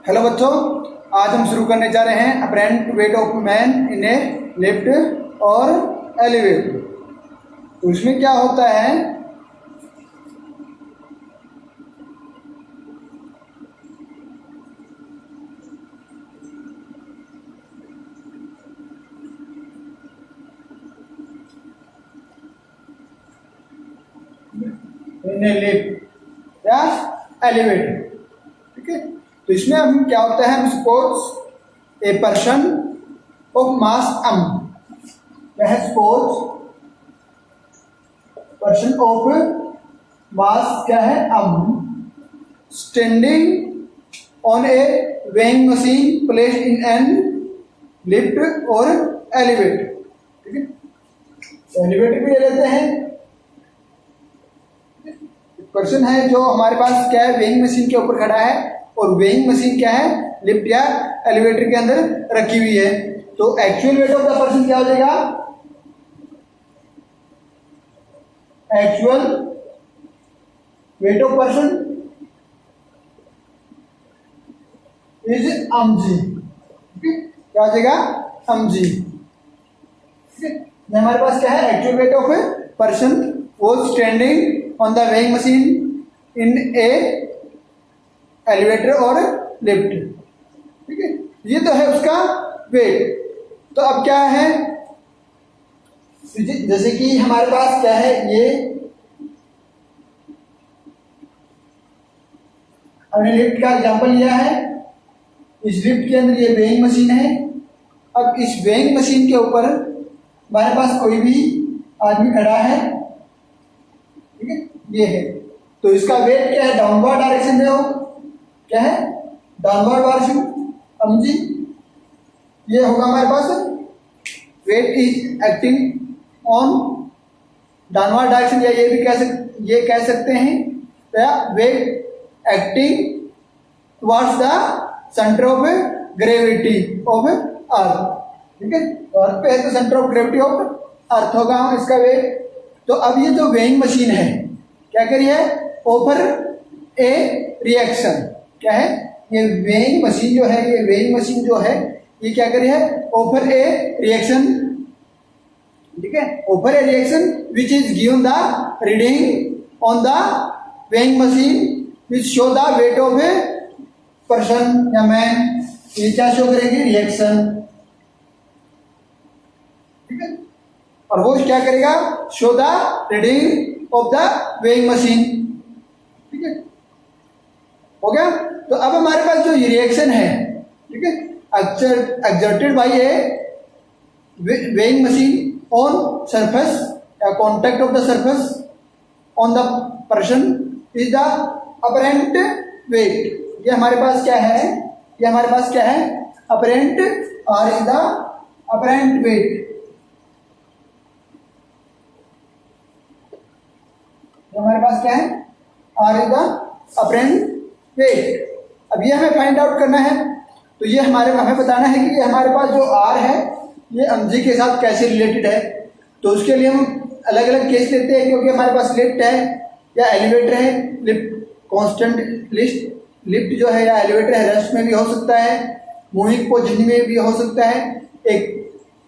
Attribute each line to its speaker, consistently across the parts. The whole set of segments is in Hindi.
Speaker 1: हेलो बच्चों, आज हम शुरू करने जा रहे हैं apparent weight of man in A lift और एलिवेटर। तो इसमें क्या होता है, इन ए लिफ्ट या एलिवेटर। ठीक है, तो इसमें हम क्या होता है, हम suppose a person of mass m, वह सपोज पर्सन ऑफ मास क्या है m, standing on A weighing machine placed in an lift और एलिवेटर। ठीक है, एलिवेटर भी ले लेते हैं। पर्सन है जो हमारे पास क्या है, वेइंग मशीन के ऊपर खड़ा है, और वेइंग मशीन क्या है, लिफ्ट या एलिवेटर के अंदर रखी हुई है। तो actual weight of the person क्या हो जाएगा, actual weight of person is mg। क्या हो जाएगा, mg। ठीक है, हमारे पास क्या है, actual weight of person was standing on the weighing machine in A elevator और लिफ्ट। ठीक है, ये तो है उसका वेट। तो अब क्या है, जैसे कि हमारे पास क्या है, ये हमने लिफ्ट का एग्जांपल लिया है। इस लिफ्ट के अंदर ये वेइंग मशीन है। अब इस वेइंग मशीन के ऊपर हमारे पास कोई भी आदमी खड़ा है। ठीक है, ये है, तो इसका वेट क्या है, डाउनवर्ड डायरेक्शन में हो, क्या है, डाउनवर्ड डायरेक्शन mg। ये होगा हमारे पास weight is acting on downward direction, या ये भी कह सकते हैं weight acting towards the centre of gravity of earth. ठीक है, अर्थ पे है तो centre of gravity of earth होगा हम इसका वेट। तो अब ये जो वेइंग मशीन है क्या करी है, ऑफर ए रिएक्शन। क्या है, ये वेइंग मशीन जो है, ये वेइंग मशीन जो है ये क्या करी है, ऑफर ए रिएक्शन। ठीक है, offer A reaction which is given the reading on the weighing machine which show the weight of a person या मैन। ये क्या शो करेगी, रिएक्शन। ठीक है, और वो क्या करेगा, show the reading of the weighing machine. ठीक है, हो गया। तो अब हमारे पास जो रिएक्शन है, ठीक है, exerted by a weighing machine on surface या contact of the surface on the person is the apparent weight. ये हमारे पास क्या है, ये हमारे पास क्या है, अपरेंट, और इज द अपरेंट वेट। हमारे पास क्या है, R is the apparent weight. अब ये हमें फाइंड आउट करना है। तो ये हमें बताना है कि ये हमारे पास जो आर है ये mg के साथ कैसे रिलेटेड है। तो उसके लिए हम अलग अलग केस लेते हैं, क्योंकि हमारे पास लिफ्ट है या एलिवेटर है। लिफ्ट कांस्टेंट लिफ्ट जो है या एलिवेटर है, रेस्ट में भी हो सकता है, मूविंग पोजीशन में भी हो सकता है। एक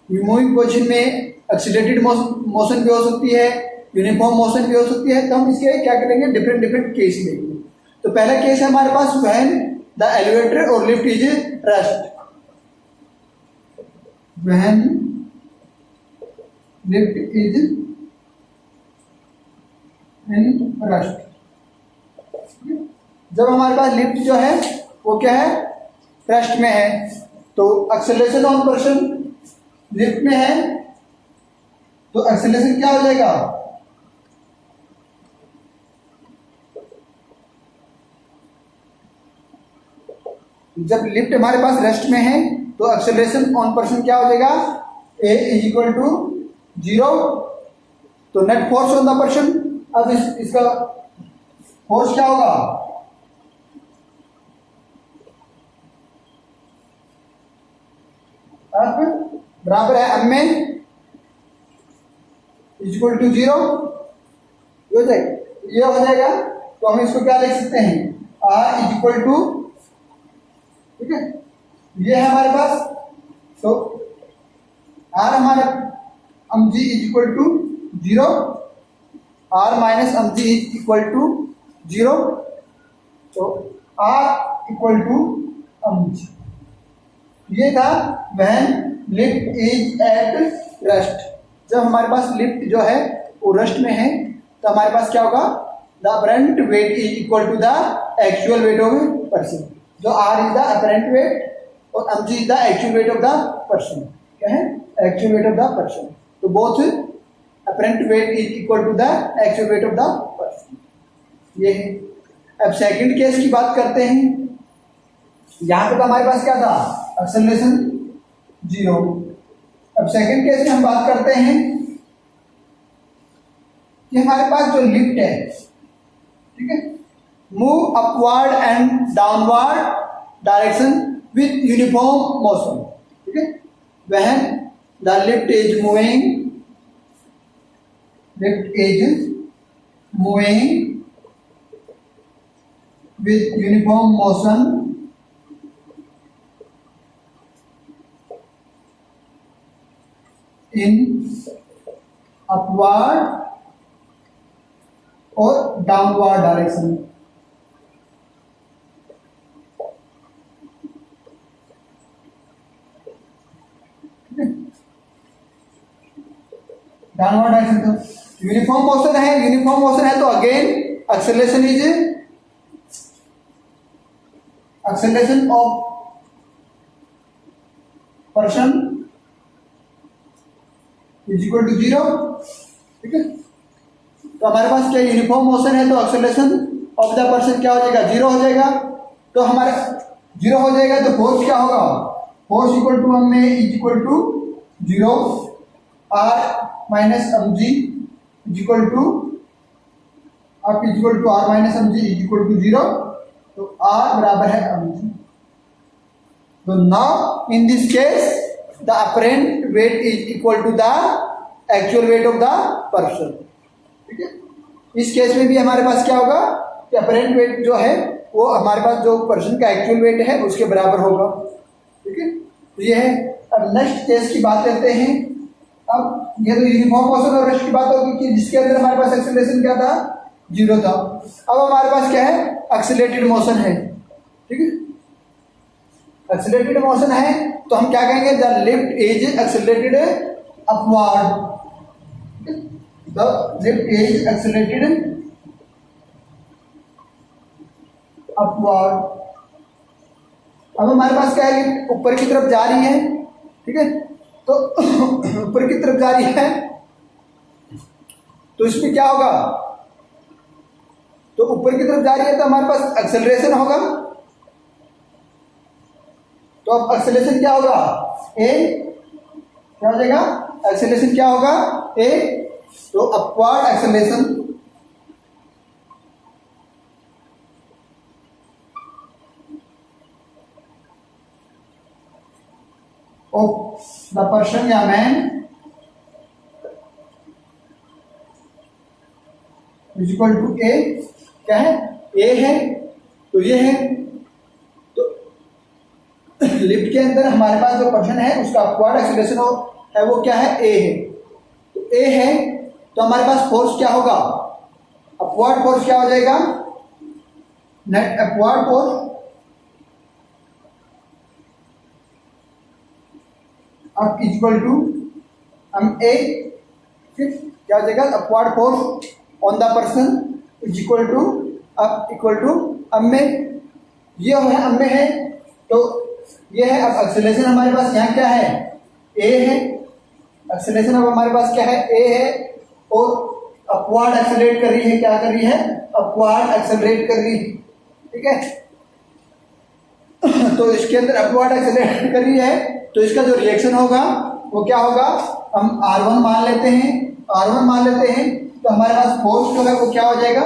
Speaker 1: मूविंग पोजीशन में एक्सीलरेटेड मोशन भी हो सकती है, यूनिफॉर्म मोशन भी हो सकती है। तो हम इसके क्या करेंगे, डिफरेंट केस लेंगे। तो पहला केस है हमारे पास व्हेन द एलिवेटर और lift is rest. When lift is in rest. जब हमारे पास लिफ्ट जो है वो क्या है, रेस्ट में है, तो एक्सेलरेशन ऑन पर्सन लिफ्ट में है, तो एक्सेलरेशन क्या हो जाएगा, जब लिफ्ट हमारे पास रेस्ट में है तो एक्सेलरेशन ऑन पर्सन क्या हो जाएगा, a इज इक्वल टू 0। तो net force on the person. अब इसका फोर्स क्या होगा, अब बराबर है m में इज इक्वल टू 0 हो जाएगा, ये हो जाएगा। तो हम इसको क्या लिख सकते हैं, r इज इक्वल टू ठीक है, ये है हमारे पास। तो आर हमारे mg is equal to 0, R minus mg is equal to 0। तो आर इक्वल टू mg, ये था when lift is at rest. जब हमारे पास लिफ्ट जो है वो रेस्ट में है तो हमारे पास क्या होगा, the apparent weight is equal to the actual weight of person. जो R is the apparent weight और mg is the actual weight of the person. क्या है, actual weight of the person. तो both apparent weight is equal to the actual weight of the person, ये है। अब सेकंड केस की बात करते हैं। यहां पे तो हमारे पास क्या था, एक्सेलरेशन 0। अब सेकंड केस में हम बात करते हैं कि हमारे पास जो लिफ्ट है, ठीक है, move upward and downward direction with uniform motion. ठीक है, when the lift is moving with uniform motion in upward or downward direction। Downward direction तो यूनिफॉर्म मोशन है, यूनिफॉर्म मोशन है तो again acceleration is acceleration of person is equal to 0। ठीक है, तो हमारे पास क्या यूनिफॉर्म मोशन है तो एक्सेलरेशन ऑफ द पर्सन क्या हो जाएगा, 0 हो जाएगा। तो हमारे 0 हो जाएगा तो फोर्स क्या होगा, फोर्स इक्वल टू हम में is equal to 0, R minus mg is equal to आप is equal to R minus mg is equal to 0। तो R बराबर है mg। तो now in this case the apparent weight is equal to the actual weight of the person. ठीक है, इस केस में भी हमारे पास क्या होगा कि अपरेंट वेट जो है वो हमारे पास जो पर्सन का एक्चुअल वेट है उसके बराबर होगा। ठीक है, तो ये है। अब नेक्स्ट केस की बात करते हैं। अब ये तो यूनिफॉर्म मोशन और रेस्ट की बात होगी कि जिसके अंदर हमारे पास एक्सेलरेशन क्या था, 0 था। अब हमारे पास क्या है, एक्सीलरेटेड मोशन है। ठीक है, एक्सीलरेटेड मोशन है तो हम क्या कहेंगे, the lift is accelerated upward. The lift is accelerated upward. अब हमारे पास क्या है, लिफ्ट ऊपर की तरफ जा रही है। ठीक है, तो ऊपर की तरफ जा रही है तो इसमें क्या होगा, तो ऊपर की तरफ जा रही है तो हमारे पास एक्सेलरेशन होगा। तो अब एक्सेलरेशन क्या होगा, ए क्या हो जाएगा, एक्सेलरेशन क्या होगा, ए। तो upward acceleration of the person या मैन इज इक्वल टू ए। क्या है, ए है तो ये है। तो लिफ्ट के अंदर हमारे पास जो पर्सन है उसका अपवर्ड एक्सेलरेशन है वो क्या है, ए है। तो ए है तो हमारे पास फोर्स क्या होगा, अपवर्ड फोर्स क्या हो जाएगा, नेट अपवर्ड फोर्स अब इक्वल टू हम ए, फिर क्या हो जाएगा, upward force on the person is equal to अब इक्वल टू अब में ये है, अब में है तो ये है। अब एक्सेलरेशन हमारे पास यहाँ क्या है, ए है। एक्सेलरेशन अब हमारे पास क्या है, ए है और अपवर्ड एक्सेलरेट कर रही है, क्या कर रही है, अपवर्ड एक्सेलरेट कर रही है। ठीक है, तो इसके अंदर अपवर्ड एक्सेलरेट कर रही है तो इसका जो रिएक्शन होगा वो क्या होगा, हम R1 मान लेते हैं, R1 मान लेते हैं तो हमारे पास फोर्स जो है वो क्या हो जाएगा,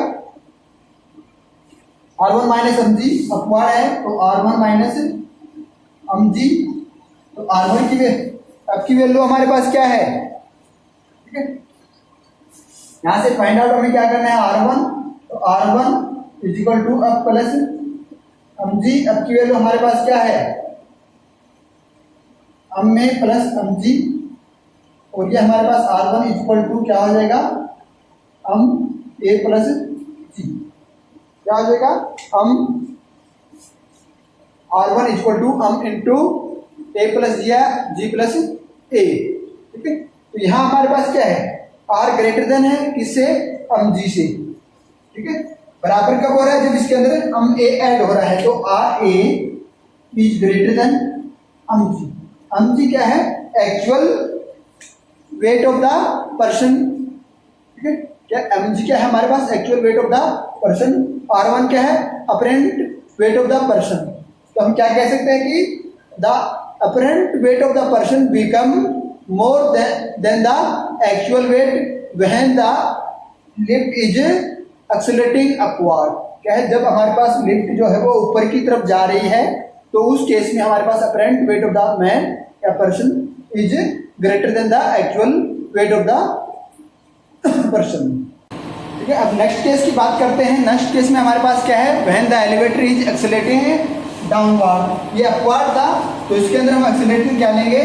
Speaker 1: R1 माइनस mg अपवर्ड है तो R1 माइनस mg। तो R1 की अब की वैल्यू हमारे पास क्या है, ठीक है, यहां से फाइंड आउट हमें क्या करना है, R1। तो R1 इज इक्वल टू अब प्लस mg, अब की वैल्यू हमारे पास क्या है, m में प्लस mg, और ये हमारे पास r1 इक्वल टू क्या हो जाएगा, m a प्लस g, क्या हो जाएगा, m r1 equal to m into a plus g plus a, ठीक है। तो यहाँ हमारे पास क्या है, r ग्रेटर देन है किससे, mg से, ठीक है। बराबर कब हो रहा है, जब इसके अंदर m a ऐड हो रहा है, तो r a is greater than mg। mg क्या है, actual weight of the person, ठीक है। क्या mg क्या है हमारे पास, actual weight of the person, r1 क्या है, apparent weight of the person. तो हम क्या कह सकते हैं कि the apparent weight of the person become more than the actual weight when the lift is accelerating upward. क्या है, जब हमारे पास लिफ्ट जो है वो ऊपर की तरफ जा रही है, तो उस केस में हमारे पास apparent weight of the man या person is greater than the actual weight of the person, ठीक है। अब नेक्स्ट केस की बात करते हैं। नेक्स्ट केस में हमारे पास क्या है, when the elevator is accelerating downward, ये अपवर्ड था, तो इसके अंदर हम एक्सेलरेटिंग क्या लेंगे,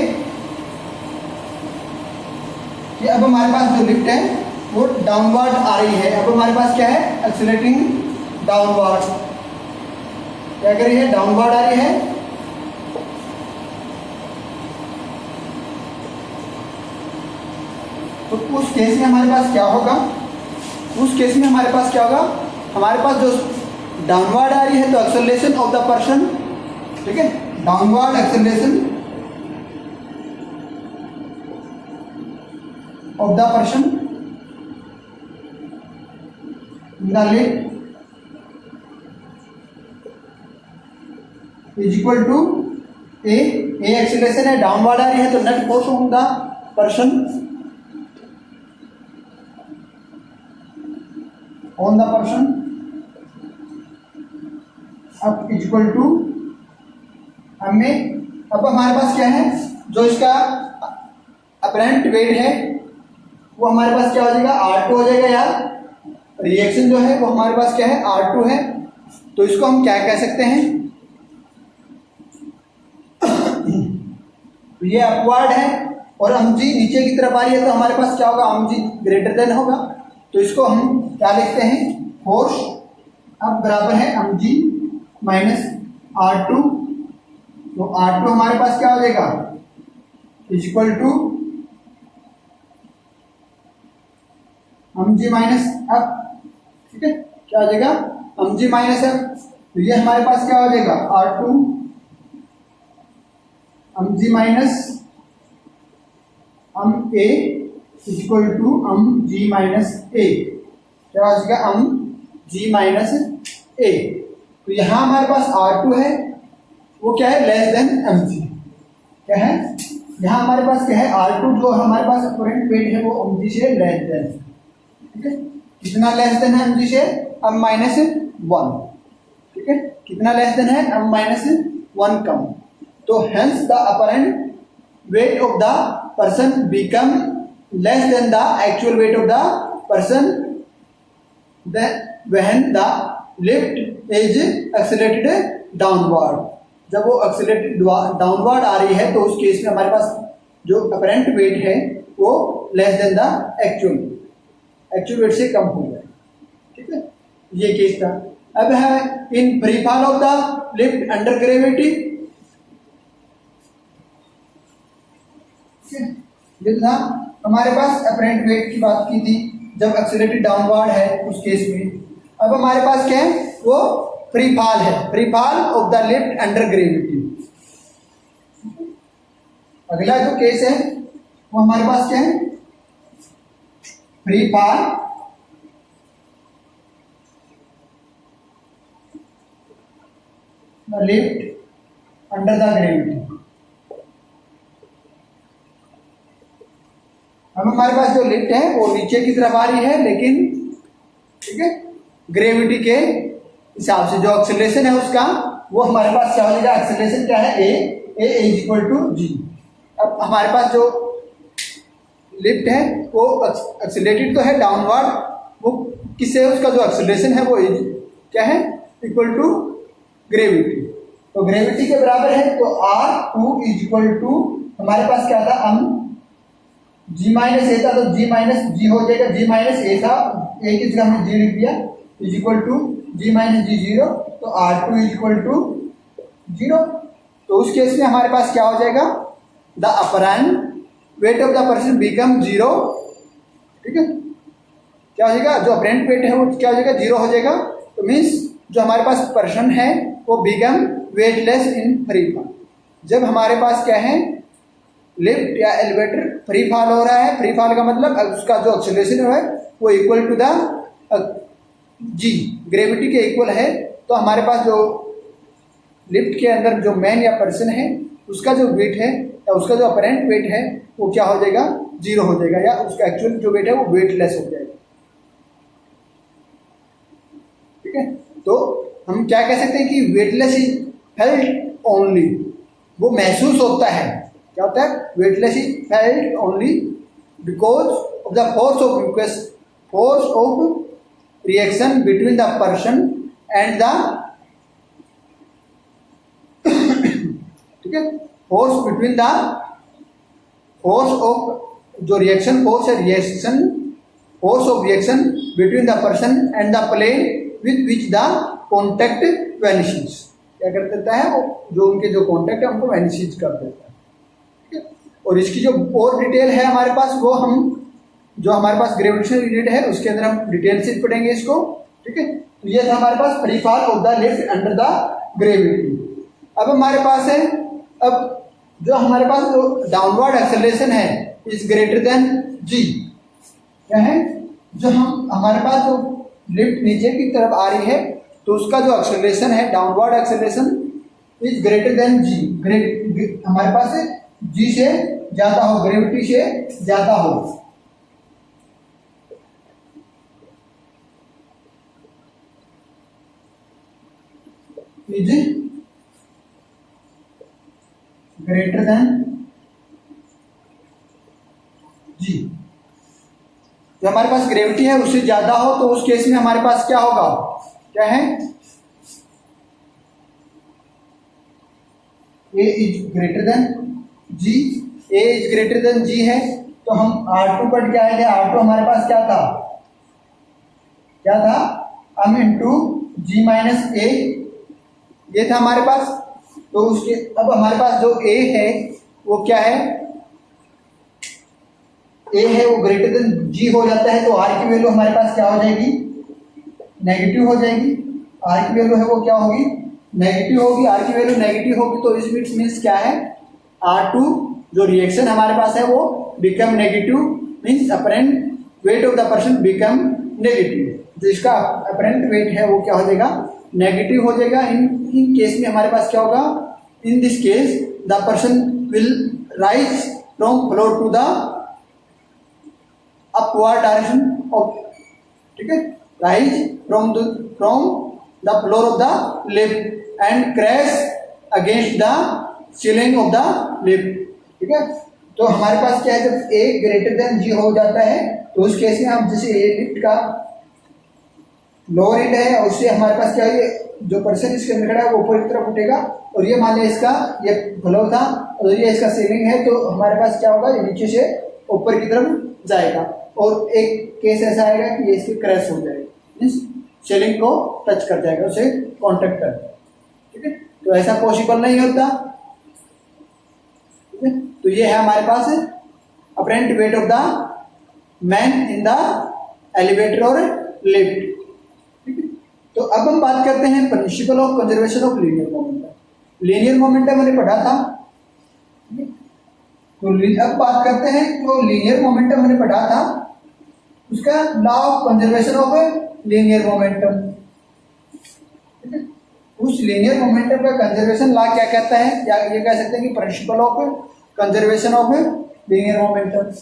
Speaker 1: कि अब हमारे पास जो लिफ्ट है वो डाउनवर्ड आ रही है। अब हमारे पास क्या है, एक्सेलरेटिंग डाउनवर्ड, क्या कर रही है, डाउनवर्ड आ रही है। तो उस केस में हमारे पास क्या होगा, उस केस में हमारे पास क्या होगा, हमारे पास जो डाउनवर्ड आ रही है तो एक्सेलरेशन ऑफ द पर्सन, ठीक है, downward acceleration of the person the lift is equal to a acceleration है, डाउनवर्ड आ रही है, तो net force on the person on the person अब इज इक्वल टू हमें, अब हमारे पास क्या है, जो इसका अपरेंट वेट है वो हमारे पास क्या हो जाएगा, R2 हो जाएगा, या रिएक्शन जो है वो हमारे पास क्या है, R2 है। तो इसको हम क्या कह सकते हैं, तो ये अपवर्ड है और mg नीचे की तरफ आ रही है, तो हमारे पास क्या होगा, mg ग्रेटर देन होगा। तो इसको हम क्या लिखते हैं, फोर्स अब बराबर है mg माइनस R2, तो R2 हमारे पास क्या हो जाएगा, is equal to mg minus अब, ठीक है, क्या हो जाएगा, mg माइनस अब, तो ये हमारे पास क्या हो जाएगा, R2 mg minus ma is equal to mg minus a, क्या हो जाएगा, mg माइनस a। तो यहाँ हमारे पास R2 है, वो क्या है, लेस देन mg, क्या है, यहाँ हमारे पास क्या है, R2 जो हमारे पास अपरेंट वेट है वो mg से लेस देन, ठीक है, कितना लेस देन है mg से, m माइनस 1, ठीक है, कितना लेस देन है, m माइनस 1 कम। तो hence the apparent weight of the person become less than the actual weight of the person when the lift is accelerated downward. जब वो एक्सेलरेटेड डाउनवर्ड आ रही है, तो उस केस में हमारे पास जो अपरेंट वेट है वो less than the actual wait से कम हो जाए, ठीक है, ये केस था। अब है in free fall of the lift under gravity, ये था हमारे पास अपरेंट वेट की बात की थी जब एक्सेलरेटेड डाउनवर्ड है उस केस में। अब हमारे पास क्या है, वो फ्री फॉल है, free fall of the lift under gravity. अगला जो केस है वो हमारे पास क्या है, free fall the lift under the gravity. अब हमारे पास जो लिफ्ट है वो नीचे की तरफ आ रही है, लेकिन ठीक है, ग्रेविटी के हिसाब से जो एक्सेलरेशन है उसका वो हमारे पास क्या हो जाएगा, एक्सेलरेशन क्या है, ए इज इक्वल टू जी। अब हमारे पास जो लिफ्ट है वो एक्सेलरेटेड तो है डाउनवर्ड, वो किससे, उसका जो एक्सेलरेशन है वो इज क्या है, इक्वल टू ग्रेविटी। तो ग्रेविटी के बराबर है, तो R2 इज इक्वल टू हमारे पास क्या था, हम G माइनस ए था तो G माइनस जी हो जाएगा, G माइनस ए था, ए की जगह हमने G लिख दिया, is equal to G minus g 0, तो R2 इज इक्वल टू 0। तो उस केस में हमारे पास क्या हो जाएगा, the apparent weight of the person become 0। ठीक है, क्या हो जाएगा, जो अपरेंट वेट है वो क्या हो जाएगा, 0 हो जाएगा। तो मीन्स जो हमारे पास पर्सन है वो बिकम वेटलेस इन फ्री फॉल। जब हमारे पास क्या है, लिफ्ट या एलिवेटर फ्री फॉल हो रहा है, फ्री फॉल का मतलब उसका जो एक्सेलरेशन है वो equal to the g, gravity के इक्वल है, तो हमारे पास जो लिफ्ट के अंदर जो मैन या पर्सन है उसका जो वेट है या उसका जो अपरेंट वेट है वो क्या हो जाएगा, 0 हो जाएगा, या उसका एक्चुअल जो वेट है वो वेटलेस हो जाएगा। ठीक है, तो हम क्या कह सकते हैं कि वेटलेस इज फेल्ट ओनली, वो महसूस होता है, क्या होता है, weightless is felt only because of the force of reaction between the person and the, ठीक है, force between the force of जो रिएक्शन फोर्स है, reaction force of reaction between the person and the plane with which the contact vanishes, क्या कर देता है वो, जो उनके जो कॉन्टैक्ट है उनको वैनिश कर देता है। ठीक है, और इसकी जो और डिटेल है हमारे पास, वो हम जो हमारे पास ग्रेविटेशनल यूनिट है उसके अंदर हम डिटेल से पढ़ेंगे इसको। ठीक है, तो ये था हमारे पास free fall of the lift under the gravity. अब हमारे पास है, अब जो हमारे पास जो डाउनवर्ड एक्सेलरेशन है इज ग्रेटर देन जी, क्या है, जो हम हमारे पास जो लिफ्ट नीचे की तरफ आ रही है तो उसका जो एक्सेलरेशन है, downward acceleration is greater than g, हमारे पास जी से ज्यादा हो, ग्रेविटी से ज्यादा हो। इज ग्रेटर देन जी, जो हमारे पास ग्रेविटी है उससे ज्यादा हो तो उस केस में हमारे पास क्या होगा, क्या है, a is greater than g, a is greater than g है, तो हम R2 पढ़ के आए थे, R2 हमारे पास क्या था, क्या था, m इंटू जी माइनस ए, ये था हमारे पास। तो उसके अब हमारे पास जो ए है वो क्या है, ए है वो ग्रेटर देन जी हो जाता है, तो आर की वैल्यू हमारे पास क्या हो जाएगी, नेगेटिव हो जाएगी। आर की वैल्यू है वो क्या होगी, नेगेटिव होगी, आर की वैल्यू नेगेटिव होगी, तो इस मीन्स क्या है, R2 जो रिएक्शन हमारे पास है वो become negative, means apparent weight of the person become negative, जो इसका अपरेंट वेट है वो क्या हो जाएगा, नेगेटिव हो जाएगा। इन केस में हमारे पास क्या होगा, in this case the person will rise from floor to the upward direction of, ठीक है, rise from the floor of the lift and crash against the ceiling of the lift. ठीक है, तो हमारे पास क्या है, जब ए ग्रेटर देन जी हो जाता है तो उस केस में हम जैसे ए लिफ्ट का लोअर एंड है और उससे हमारे पास क्या है, जो पर्सन इसके अंदर खड़ा है वो ऊपर की तरफ उठेगा, और ये मान लिया इसका ये फ्लोर था और ये इसका सीलिंग है, तो हमारे पास क्या होगा, ये नीचे से ऊपर की तरफ जाएगा, और एक केस ऐसा आएगा कि ये इसके क्रैश हो जाएगा, मीन्स सीलिंग को टच कर जाएगा, उसे कॉन्टेक्ट कर। ठीक है, तो ऐसा पॉसिबल नहीं होता। ठीक है, तो ये है हमारे पास apparent weight of the man in the elevator और लिफ्ट। तो अब हम बात करते हैं principle of conservation of linear momentum. Linear momentum मैंने पढ़ा था, तो अब बात करते हैं जो लीनियर मोमेंटम मैंने पढ़ा था उसका law of conservation of linear momentum. उस लीनियर मोमेंटम का कंजर्वेशन लॉ क्या कहता है, या ये कह सकते हैं कि principle of conservation of linear momentum.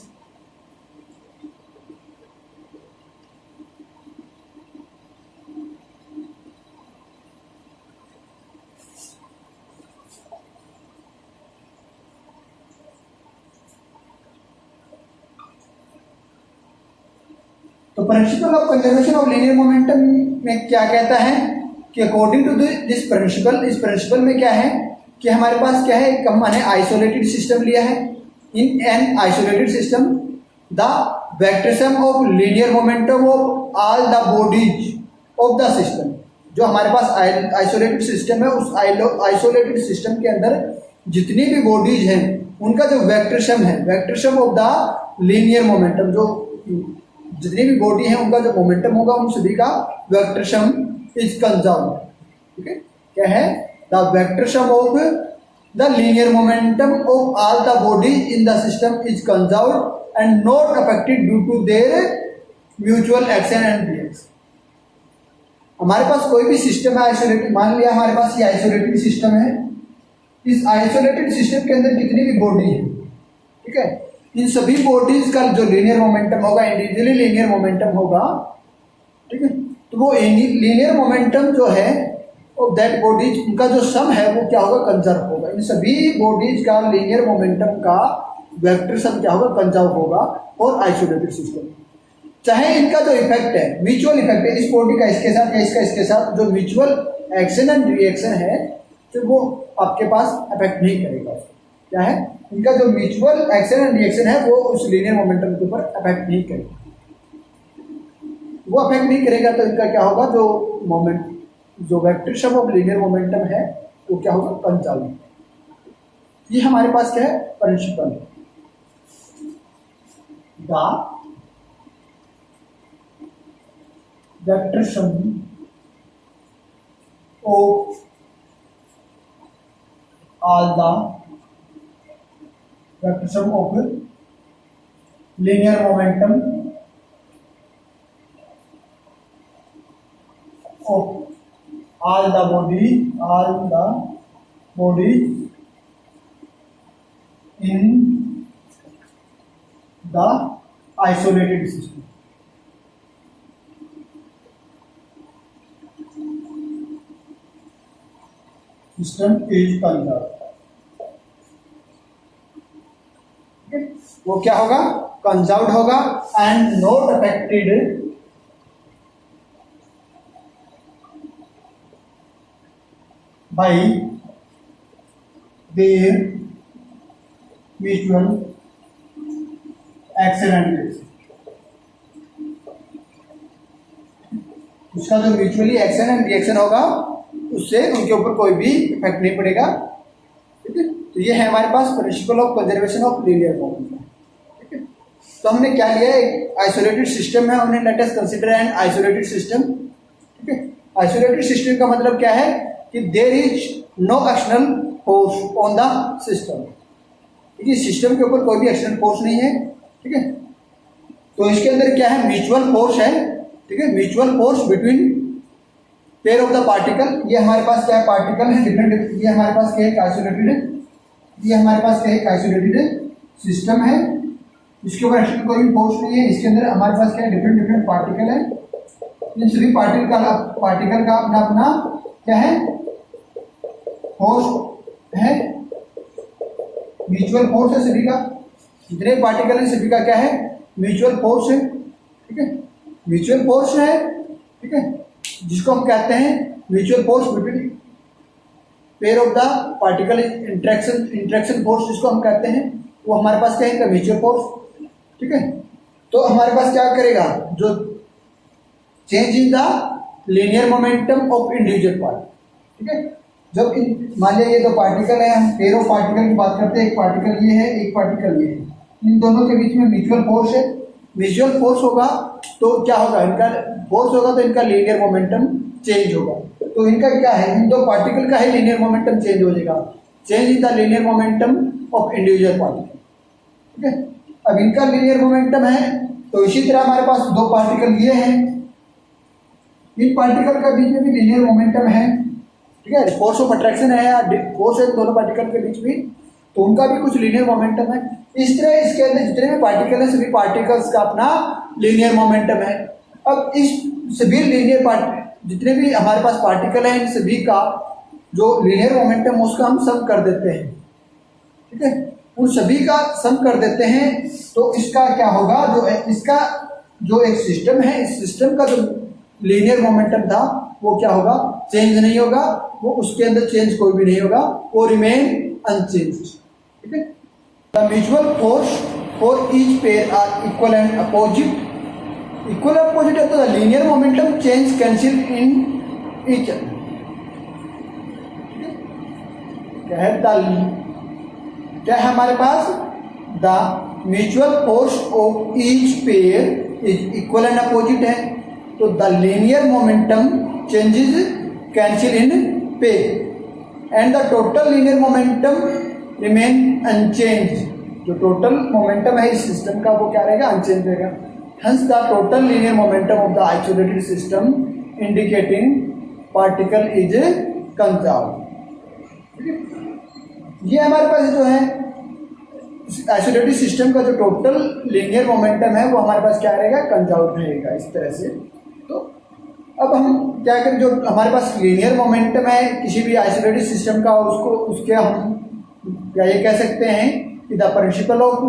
Speaker 1: तो principle of conservation of linear momentum में क्या कहता है कि अकॉर्डिंग टू दिस प्रिंसिपल, इस प्रिंसिपल में क्या है कि हमारे पास क्या है, एक हमने आइसोलेटेड सिस्टम लिया है। In an isolated system the vector sum of linear momentum of all the bodies of the system. जो हमारे पास आइसोलेटेड सिस्टम है, उस आइसोलेटेड सिस्टम के अंदर जितनी भी बॉडीज हैं उनका जो वेक्टर सम है, vector sum of the linear momentum, जो जितनी भी बॉडी है उनका जो मोमेंटम होगा उन सभी का वेक्टर सम इज कंजर्व्ड। ठीक है, क्या है, the vector sum of the linear momentum of all the body in the system is conserved and not affected due to their mutual action and reaction. हमारे पास कोई भी सिस्टम है आइसोलेटेड, मान लिया हमारे पास ये आइसोलेटेड सिस्टम है। इस आइसोलेटेड सिस्टम के अंदर जितनी भी बॉडी है, ठीक है, इन सभी बॉडीज का जो लीनियर मोमेंटम होगा, इंडिविजुअली लीनियर मोमेंटम होगा। ठीक है, तो वो लीनियर मोमेंटम जो है ऑफ दैट बॉडीज, उनका जो सम है वो क्या होगा, कंजर्व होगा। इन सभी बॉडीज का लीनियर मोमेंटम का वेक्टर सम क्या होगा, कंजर्व होगा। और आइसोलेटेड सिस्टम, चाहे इनका जो इफेक्ट है, म्यूचुअल इफेक्ट है, इस बॉडी का इसके साथ या इसका इसके साथ, जो म्यूचुअल एक्शन एंड रिएक्शन है, तो वो आपके पास अफेक्ट नहीं करेगा। क्या है, इनका जो म्यूचुअल एक्शन एंड रिएक्शन है वो उस लीनियर मोमेंटम के ऊपर अफेक्ट नहीं करेगा। वो अफेक्ट नहीं करेगा तो इनका क्या होगा, जो मोमेंट, जो vector sum of linear momentum है वो क्या होगा, कंजर्व। ये हमारे पास क्या है, प्रिंसिपल है। The vector sum of all the vector sum of linear momentum of all the body in the isolated system. System is conserved. वो क्या होगा, कंजर्व्ड होगा and not affected by there mutual action and reaction. उसका जो म्यूचुअली एक्शन एंड रिएक्शन होगा उससे उनके ऊपर कोई भी इफेक्ट नहीं पड़ेगा। ठीक है, तो ये है हमारे पास principle of conservation of linear momentum. ठीक है, तो हमने क्या लिया, एक आइसोलेटेड सिस्टम है, हमने let us consider an isolated system. ठीक है, आइसोलेटेड सिस्टम का मतलब क्या है कि there is no external force on the system. ठीक है, सिस्टम के ऊपर कोई भी एक्सटर्नल फोर्स नहीं है। ठीक है, तो इसके अंदर क्या है, म्यूचुअल फोर्स है। ठीक है, mutual force between pair of the particle. ये हमारे पास क्या है, पार्टिकल है डिफरेंट। ये हमारे पास क्या है, आइसोलेटेड है। ये हमारे पास क्या है, आइसोलेटेड सिस्टम है, इसके ऊपर एक्सटर्नल कोई भी फोर्स नहीं है। इसके अंदर हमारे पास क्या है, डिफरेंट डिफरेंट पार्टिकल है। इन सभी पार्टिकल का अपना अपना क्या है, फोर्स है, म्यूचुअल फोर्स है सभी का। जितने पार्टिकल है सभी का क्या है, म्यूचुअल फोर्स है। ठीक है, म्यूचुअल फोर्स है। ठीक है, जिसको हम कहते हैं mutual force between pair of the particle, interaction force जिसको हम कहते हैं, वो हमारे पास क्या है, म्यूचुअल फोर्स। ठीक है, तो हमारे पास क्या करेगा, जो change in the linear momentum of individual part. ठीक है, जब मान लिया ये दो पार्टिकल है, हम पेयर ऑफ पार्टिकल की बात करते हैं, एक पार्टिकल ये है, एक पार्टिकल ये है, इन दोनों के बीच में म्यूचुअल फोर्स है। म्यूचुअल फोर्स होगा तो क्या होगा, इनका फोर्स होगा तो इनका लीनियर मोमेंटम चेंज होगा। तो इनका क्या है, इन दो पार्टिकल का है लीनियर मोमेंटम चेंज हो जाएगा, change in the linear momentum of individual particle. ठीक है, अब इनका लीनियर मोमेंटम है, तो इसी तरह हमारे पास दो पार्टिकल ये हैं, इन पार्टिकल का बीच में भी लीनियर मोमेंटम है। ठीक है, फोर्स ऑफ अट्रैक्शन है या फोर्स है दोनों पार्टिकल के बीच में, तो उनका भी कुछ लीनियर मोमेंटम है। इस तरह इसके अंदर जितने भी पार्टिकल है सभी पार्टिकल्स का अपना लीनियर मोमेंटम है। अब इस सभी लीनियर जितने भी हमारे पास पार्टिकल है, इन सभी का जो लीनियर मोमेंटम उसका हम सम कर देते हैं। ठीक है, उन सभी का सम कर देते हैं, तो इसका क्या होगा, जो इसका जो एक सिस्टम है, इस सिस्टम का जो लीनियर मोमेंटम था वो क्या होगा, चेंज नहीं होगा, वो उसके अंदर चेंज कोई भी नहीं होगा, वो रिमेन अनचेंज्ड। ठीक है। The mutual force for each pair are equal and opposite. Equal opposite है तो the linear momentum change cancel in each other. क्या है हमारे पास, the mutual force of each pair is equal and opposite है, तो the linear momentum changes cancel in pair and the total linear momentum remain unchange. जो टोटल मोमेंटम है इस सिस्टम का वो क्या रहेगा, अनचेंज रहेगा। हंस the total linear momentum of the isolated system indicating particle is conserved. ये हमारे पास जो है आइसोलेटेड सिस्टम का जो टोटल लीनियर मोमेंटम है वो हमारे पास क्या रहेगा, कंजर्व्ड रहेगा इस तरह से। तो अब हम क्या करें, जो हमारे पास लीनियर मोमेंटम है किसी भी आइसोलेटेड सिस्टम का, उसको उसके हम क्या ये कह सकते हैं कि the principle of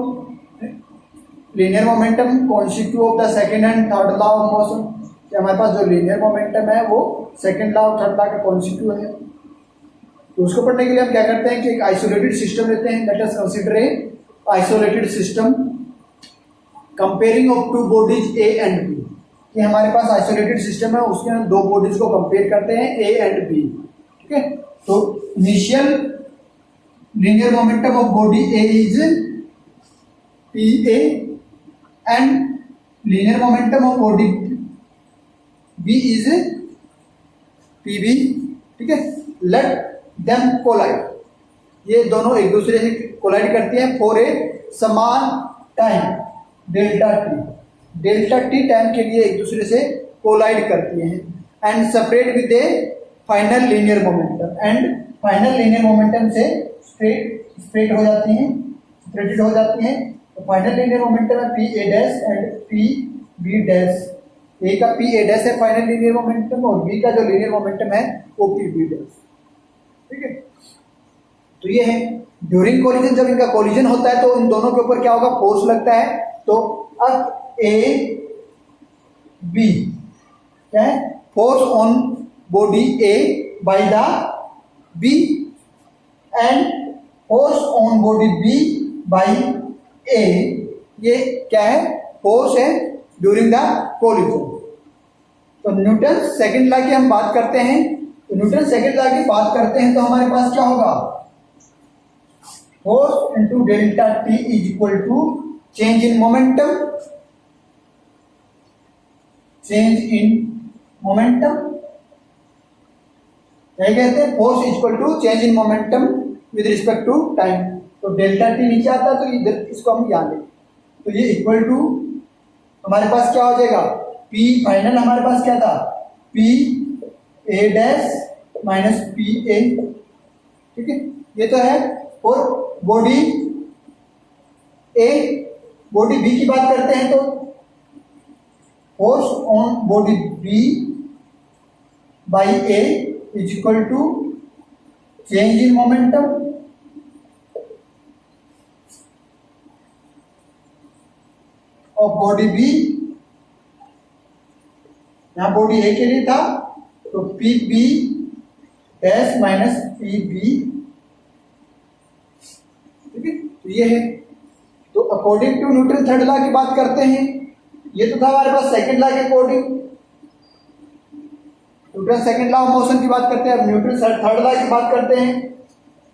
Speaker 1: linear momentum constitute of the second and third law of motion. कि हमारे पास जो लीनियर मोमेंटम है वो सेकंड लॉ और थर्ड लॉ का कॉन्स्टिट्यूट है। तो उसको पढ़ने के लिए हम क्या करते हैं कि एक आइसोलेटेड सिस्टम लेते हैं। Let us consider a isolated system comparing of two bodies A and B. कि हमारे पास आइसोलेटेड सिस्टम है, उसके हम दो बॉडीज को कंपेयर करते हैं ए एंड बी। ठीक है। तो initial linear momentum of body A is P A and linear momentum of body B is P B. ठीक है। Let them collide. ये दोनों एक दूसरे से कोलाइड करती हैं फॉर ए समान time delta t. Delta t time के लिए एक दूसरे से कोलाइड करती हैं and separate with a final linear momentum. And final linear momentum से स्प्रेड हो जाती हैं, सेपरेटेड हो जाती हैं। तो फाइनल लीनियर मोमेंटम है P A dash and P B dash. A का पी ए डैश है फाइनल लीनियर मोमेंटम और बी का जो लीनियर मोमेंटम है वो पी बी डैश। ठीक है। तो ये है ड्यूरिंग कोलिजन, जब इनका कोलिजन होता है तो इन दोनों के ऊपर क्या होगा, फोर्स लगता है। तो अब ए बी क्या है, force on body A by the B and force on body B by A. ये क्या है, फोर्स है ड्यूरिंग द कोलिजन। तो न्यूटन सेकंड लॉ की हम बात करते हैं। तो न्यूटन सेकंड लॉ की बात करते हैं तो हमारे पास क्या होगा, force into delta T is equal to change in momentum, change in momentum क्या कहते हैं, force is equal to change in momentum with respect to time. तो डेल्टा टी नीचे आता है तो इधर इसको हम यहाँ लें तो ये इक्वल टू हमारे पास क्या हो जाएगा, पी फाइनल हमारे पास क्या था, P A dash minus P A. ठीक है। ये तो है। और बॉडी ए बॉडी बी की बात करते हैं तो force on body B by A is equal to change in momentum of body B. यहां बॉडी ए के लिए था तो P B dash minus P B. ठीक है। तो ये है। तो according to Newton third law की बात करते हैं। ये तो था हमारे पास सेकंड लॉ के अकॉर्डिंग, Newton second law of motion की बात करते हैं। अब न्यूटन थर्ड लॉ की बात करते हैं।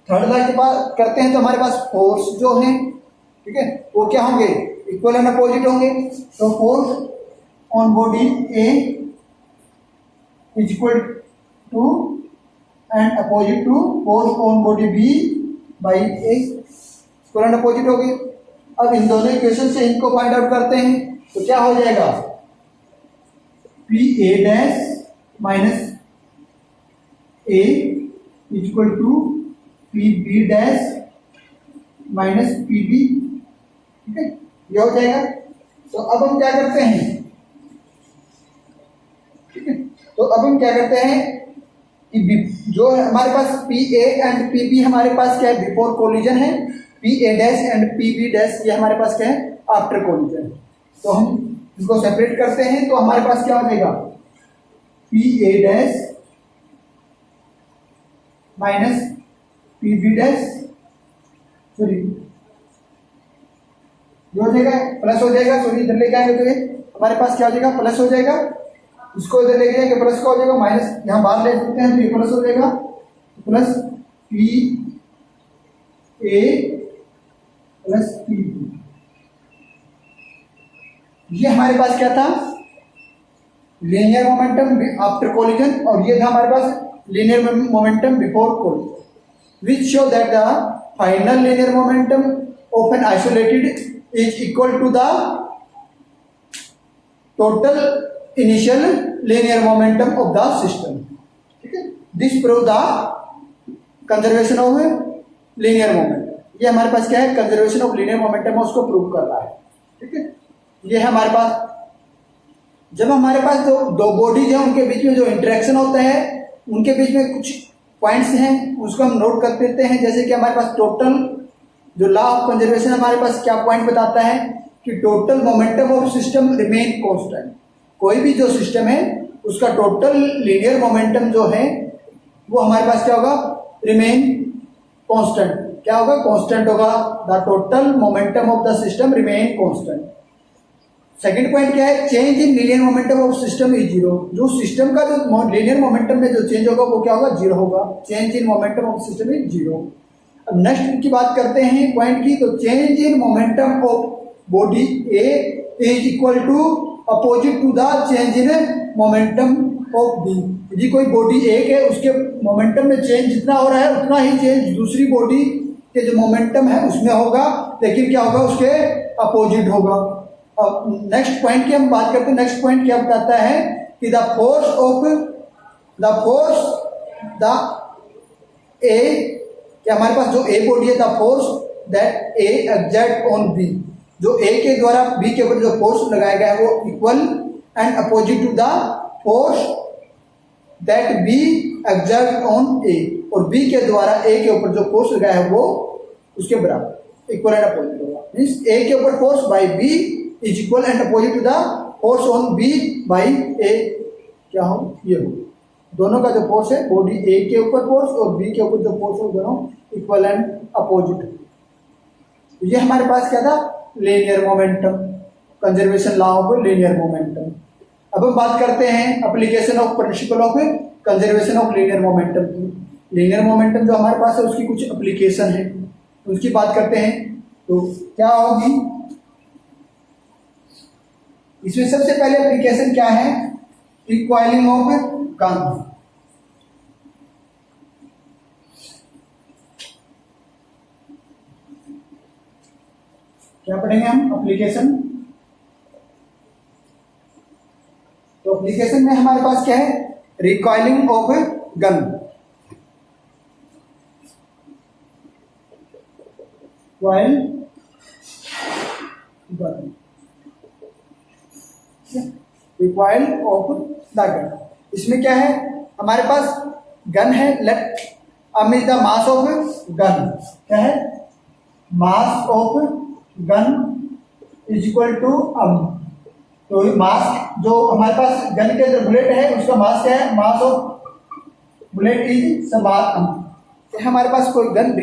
Speaker 1: थर्ड लॉ की बात करते हैं तो हमारे पास फोर्स जो है, ठीक है, वो क्या होंगे, इक्वल एंड अपोजिट होंगे। तो force on body A is equal to and opposite to force on body B by A, equal and opposite हो गए। अब इन दोनों इक्वेशन से इनको फाइंड आउट करते हैं तो क्या हो जाएगा, P A dash minus A is equal to P B dash minus P B. ठीक है, ये हो जाएगा। तो अब हम क्या करते हैं, ठीक है, तो अब हम क्या करते हैं कि जो है हमारे पास P A and P B हमारे पास क्या है, बिफोर कोलिजन है। P A dash and P B dash ये हमारे पास क्या है, आफ्टर कोलिजन। तो हम इसको सेपरेट करते हैं तो हमारे पास क्या हो जाएगा, P A dash minus P B dash, sorry ये हो जाएगा प्लस हो जाएगा, सॉरी इधर लेके आएंगे तो ये हमारे पास क्या हो जाएगा प्लस हो जाएगा, इसको इधर लेके जाएंगे प्लस का हो जाएगा, माइनस यहाँ बाहर ले सकते हैं तो ये प्लस हो जाएगा, plus P A plus P B. ये हमारे पास क्या था लीनियर मोमेंटम आफ्टर कोलिजन, और ये था हमारे पास linear momentum before collision, which show that the final linear momentum of an isolated is equal to the total initial linear momentum of the system. ठीक है, this prove the conservation of linear momentum. ये हमारे पास क्या है कंजर्वेशन ऑफ लीनियर मोमेंटम उसको प्रूव कर रहा है। ठीक है, ये है हमारे पास। जब हमारे पास दो बॉडीज हैं उनके बीच में जो इंटरेक्शन होता है, उनके बीच में कुछ पॉइंट्स हैं उसको हम नोट कर देते हैं। जैसे कि हमारे पास टोटल जो लॉ ऑफ कंजर्वेशन हमारे पास क्या पॉइंट बताता है कि total momentum of system remain constant. कोई भी जो सिस्टम है उसका टोटल लीनियर मोमेंटम जो है वो हमारे पास क्या होगा रिमेन कांस्टेंट। क्या होगा कांस्टेंट होगा, the total momentum of the system remain constant. Second point क्या है change in linear momentum of system is zero. जो सिस्टम का जो लीनियर मोमेंटम में जो चेंज होगा वो क्या होगा जीरो होगा, change in momentum of system is zero. अब नेक्स्ट की बात करते हैं पॉइंट की, तो change in momentum of body A is equal to opposite to the change in momentum of B. यदि कोई बॉडी एक है उसके मोमेंटम में चेंज जितना हो रहा है उतना ही चेंज दूसरी बॉडी के जो मोमेंटम है उसमें होगा, लेकिन क्या होगा उसके अपोजिट होगा। अब नेक्स्ट पॉइंट की हम बात करते हैं। नेक्स्ट पॉइंट क्या बताता है कि द फोर्स द ए, क्या हमारे पास जो ए बॉडी है the force that A exert on B, जो ए के द्वारा बी के ऊपर जो फोर्स लगाया गया है वो equal and opposite to the force that B exert on A, और बी के द्वारा ए के ऊपर जो फोर्स लगाया है वो उसके बराबर इक्वल एंड अपोजिट होगा। मीन्स ए के ऊपर force by B is equal and opposite to the force on B by A, क्या हो ये हो। दोनों का जो फोर्स है बॉडी ए के ऊपर फोर्स और बी के ऊपर जो फोर्स है दोनों इक्वल एंड अपोजिट। ये हमारे पास क्या था linear momentum, conservation law of linear momentum. अब हम बात करते हैं application of principal of conservation of linear momentum की। लीनियर मोमेंटम जो हमारे पास है उसकी कुछ एप्लीकेशन है उसकी बात करते हैं। तो क्या होगी इसमें सबसे पहले एप्लीकेशन क्या है रिकॉइलिंग ऑफ गन। क्या पढ़ेंगे हम एप्लीकेशन। तो एप्लीकेशन में हमारे पास क्या है recoiling of gun. Coil gun, recoil of the gun. इसमें क्या है हमारे पास गन है, let m is the mass of gun. क्या है mass of gun is equal to m. तो मास जो हमारे पास गन के जो बुलेट है उसका मास क्या है मास ऑफ बुलेट इज समान अम। तो हमारे पास कोई gun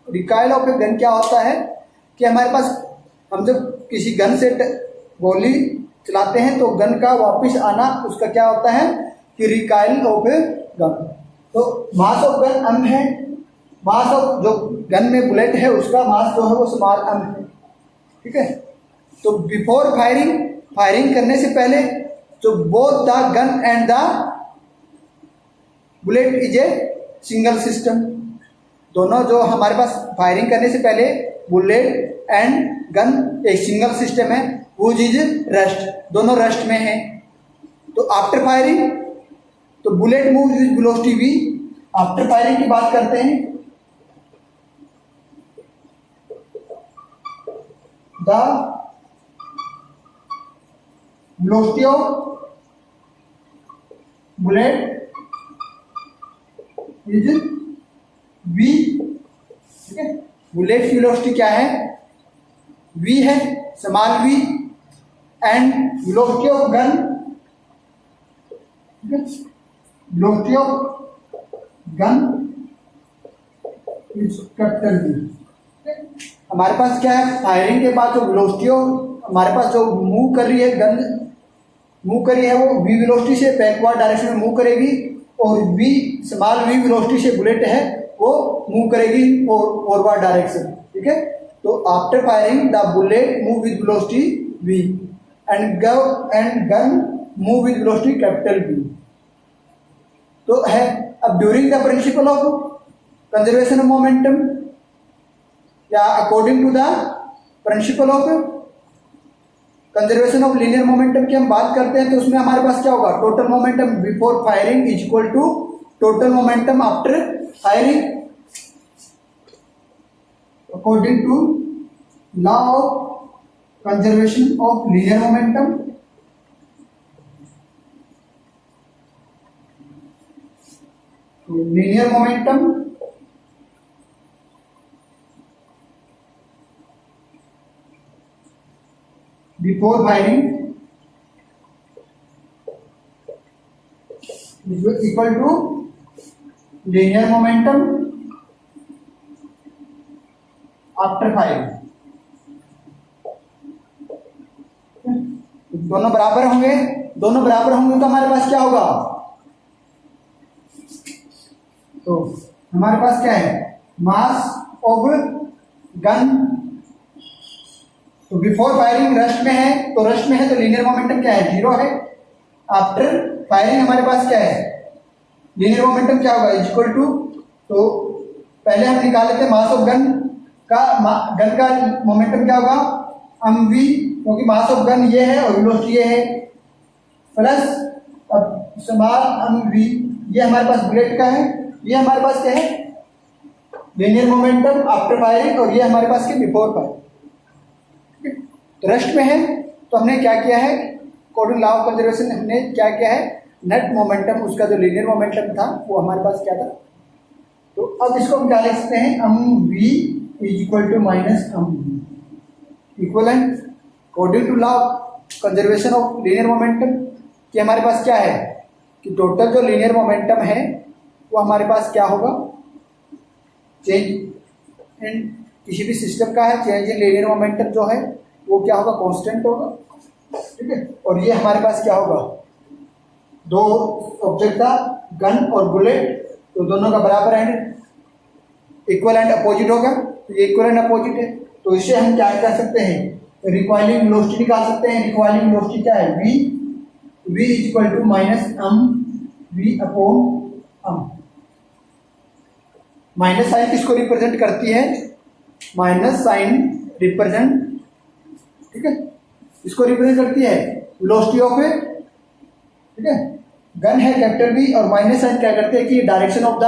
Speaker 1: recoil of a gun क्या होता है कि हमारे पास हम जब किसी गन से गोली चलाते हैं तो गन का वापस आना उसका क्या होता है कि रिकॉइल ऑफ ए गन। तो मास ऑफ गन अम है, मास ऑफ जो गन में बुलेट है उसका मास जो है वो स्मॉल अम है। ठीक है, तो बिफोर फायरिंग करने से पहले जो both the gun and the bullet is a single system. दोनों जो हमारे पास फायरिंग करने से पहले बुलेट एंड गन एक सिंगल सिस्टम है, वो चीज रेस्ट, दोनों रेस्ट में है। तो आफ्टर फायरिंग तो bullet move with velocity v। After firing की बात करते हैं, the velocity of bullet is v। ठीक है, बुलेट की वेलोसिटी क्या है v है, small v, and velocity of gun, velocity of gun is capital V। हमारे पास क्या है, फायरिंग के बाद जो वेलोसिटी हमारे पास जो मूव कर रही है, गन मूव कर रही है, वो V वेलोसिटी से बैकवर्ड डायरेक्शन में मूव करेगी, और स्मॉल v वेलोसिटी से बुलेट है वो मूव करेगी फॉरवर्ड डायरेक्शन। ठीक है, तो after firing the bullet move with velocity v and gun move with velocity capital V। तो है अब during the principle of conservation of momentum या according to the principle of conservation of linear momentum की हम बात करते हैं, तो उसमें हमारे पास क्या होगा, total momentum before firing is equal to total momentum after firing according to law of conservation of linear momentum. Linear momentum before firing is equal to linear momentum after firing। दोनों बराबर होंगे, दोनों बराबर होंगे तो हमारे पास क्या होगा, तो हमारे पास क्या है, मास ऑफ गन। तो बिफोर फायरिंग रस्ट में है, तो रस्ट में है तो लीनियर मोमेंटम क्या है, 0 है। आफ्टर फायरिंग हमारे पास क्या है, लीनियर मोमेंटम क्या होगा, इज इक्वल टू, तो पहले हम निकाल लेते हैं मास ऑफ गन का मोमेंटम क्या होगा, mv, क्योंकि मास ऑफ गन ये है और वेलोसिटी ये है, प्लस अब स्मॉल mv ये हमारे पास बुलेट का है, ये हमारे पास क्या है, लीनियर मोमेंटम आफ्टर फायरिंग, और ये हमारे पास के बिफोर फायरिंग। रस्ट में है तो हमने क्या किया है, अकॉर्डिंग लॉ ऑफ कंजर्वेशन हमने क्या किया है, नेट मोमेंटम उसका जो लीनियर मोमेंटम था वो हमारे पास क्या था, तो अब इसको हम क्या लिख सकते हैं, mv is equal to minus mv equivalent according to law of conservation of linear momentum कि हमारे पास क्या है कि टोटल जो लीनियर मोमेंटम है वो हमारे पास क्या होगा, चेंज इन किसी भी सिस्टम का है, चेंज इन लीनियर मोमेंटम जो है वो क्या होगा, कांस्टेंट होगा। ठीक है, और ये हमारे पास क्या होगा, दो ऑब्जेक्ट था गन और बुलेट, तो दोनों का बराबर एंड इक्वल एंड अपोजिट होगा, तो ये इक्वल एंड अपोजिट है, तो इससे हम क्या कर सकते हैं, रिकॉइलिंग वेलोसिटी निकाल सकते हैं। रिकॉइलिंग वेलोसिटी क्या है, v is equal to minus v upon minus sign किसको रिप्रेजेंट करती है, माइनस साइन रिप्रेजेंट, ठीक है, इसको रिप्रेजेंट करती है वेलोसिटी ऑफ ए, ठीक है, गन है कैपिटल V, और माइनस साइन क्या करते हैं कि direction of the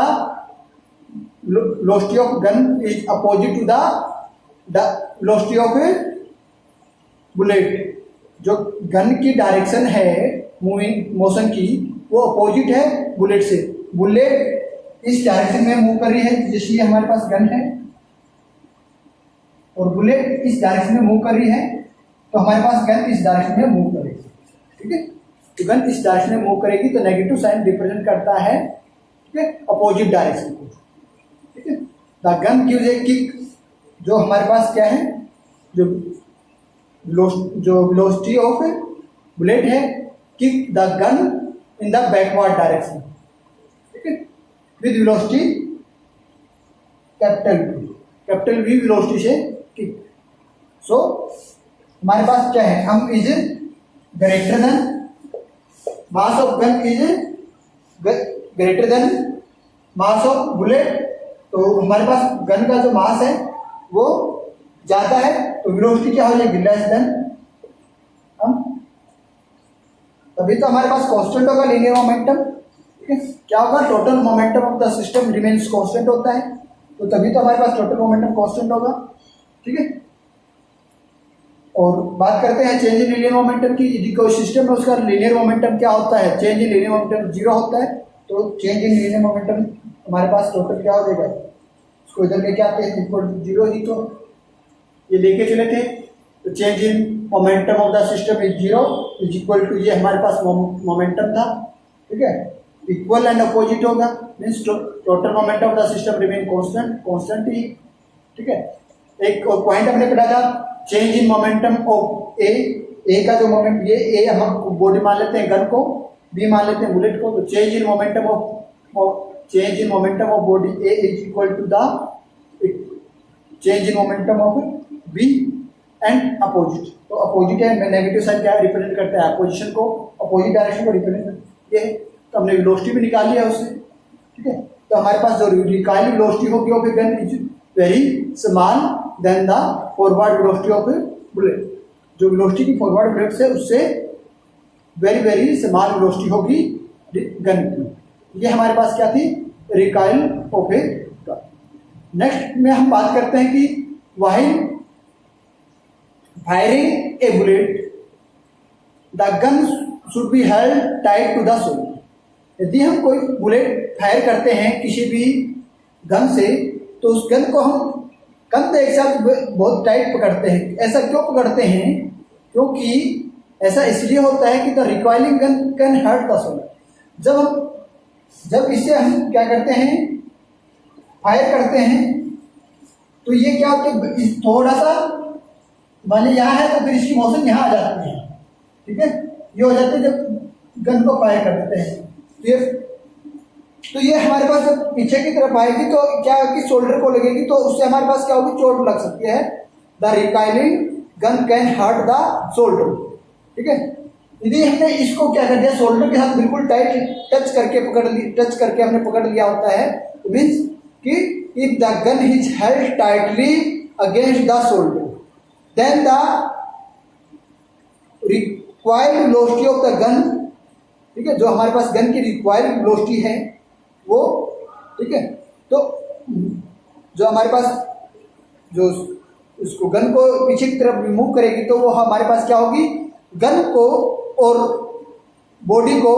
Speaker 1: velocity of gun is opposite to the velocity of a bullet. जो गन की डायरेक्शन है मूविंग मोशन की वो अपोजिट है बुलेट से, बुलेट इस डायरेक्शन में मूव कर रही है, जैसे हमारे पास गन है और बुलेट इस डायरेक्शन में मूव कर रही है, तो हमारे पास गन इस डायरेक्शन में मूव करेगी। ठीक है, तो गन इस डायरेक्शन में मूव करेगी तो नेगेटिव साइन रिप्रेजेंट करता है, ठीक है, अपोजिट डायरेक्शन को। ठीक है, the gun gives a kick, जो हमारे पास क्या है, जो वेलोसिटी ऑफ बुलेट है, kick the gun in the backward direction, ठीक है, with velocity capital V velocity से किक। सो हमारे पास क्या है, हम is greater then mass of gun is greater then mass of bullet, तो हमारे पास गन का जो मास है वो ज्यादा है, तो वेलोसिटी क्या हो जाएगी, लेस देन हम, तभी तो हमारे पास कांस्टेंट होगा लीनियर मोमेंटम। ठीक है, क्या होगा, total momentum of the system remains constant होता है, तो तभी तो हमारे पास टोटल मोमेंटम कांस्टेंट होगा। ठीक है, और बात करते हैं चेंज इन लीनियर मोमेंटम की। यदि कोई सिस्टम में उसका लीनियर मोमेंटम क्या होता है, चेंज इन लीनियर मोमेंटम 0 होता है, तो चेंज इन लीनियर मोमेंटम हमारे पास टोटल क्या हो जाएगा, उसको इधर लेके आते हैं, इक्वल टू 0 ही तो ये लेके चले थे, तो change in momentum of the system is 0 is equal to, ये हमारे पास मोमेंटम था। ठीक है, इक्वल एंड अपोजिट होगा, means total momentum of the system remain constant ही, ठीक है। एक पॉइंट हमने पढ़ा था, change in momentum of A का जो मोमेंट, ये ए हम बॉडी मान लेते हैं गन को, बी मान लेते हैं बुलेट को, तो change in momentum of body A is equal to the change in momentum of B and opposite. तो अपोजिट है, नेगेटिव साइन क्या रिप्रेजेंट करता है, अपोजिशन को, अपोजिट डायरेक्शन को रिप्रेजेंट, ये तो हमने वेलोसिटी भी निकाल लिया उससे, ठीक है। तो हमारे पास जो रिकॉइल वेलोसिटी होगी of a gun is very small then the forward velocity of a bullet. जो वेलोसिटी की फॉरवर्ड बुलेट से उससे वेरी वेरी स्मॉल वेलोसिटी होगी गन की। ये हमारे पास क्या थी, recoil of a gun. Next में हम बात करते हैं कि while firing a bullet the gun should be held tight to the shoulder. यदि हम कोई बुलेट फायर करते हैं किसी भी गन से, तो उस गन को हम कंधे एक साथ बहुत टाइट पकड़ते हैं। ऐसा क्यों पकड़ते हैं, क्योंकि ऐसा इसलिए होता है कि the recoiling gun can hurt the shoulder. जब इससे हम क्या करते हैं, फायर करते हैं, तो ये क्या होता है, थोड़ा सा माने यहाँ है तो फिर इसकी मोशन यहाँ आ जाती है, ठीक है। ये हो जाते हैं जब गन को फायर कर देते हैं, तो ये हमारे पास जब पीछे की तरफ आएगी तो क्या होगी, शोल्डर को लगेगी, तो उससे हमारे पास क्या होगी, चोट लग सकती है। The recoiling gun can hurt the shoulder, ठीक है। यदि हमने इसको क्या कर दिया, शोल्डर के साथ बिल्कुल टाइट टच करके हमने पकड़ लिया होता है, तो मीन्स कि if the gun is held tightly against the shoulder then the required velocity of the gun, ठीक है, जो हमारे पास गन की रिक्वायर्ड वेलोसिटी है वो, ठीक है। तो जो हमारे पास जो उसको गन को पीछे की तरफ मूव करेगी, तो वो हमारे पास क्या होगी, गन को और बॉडी को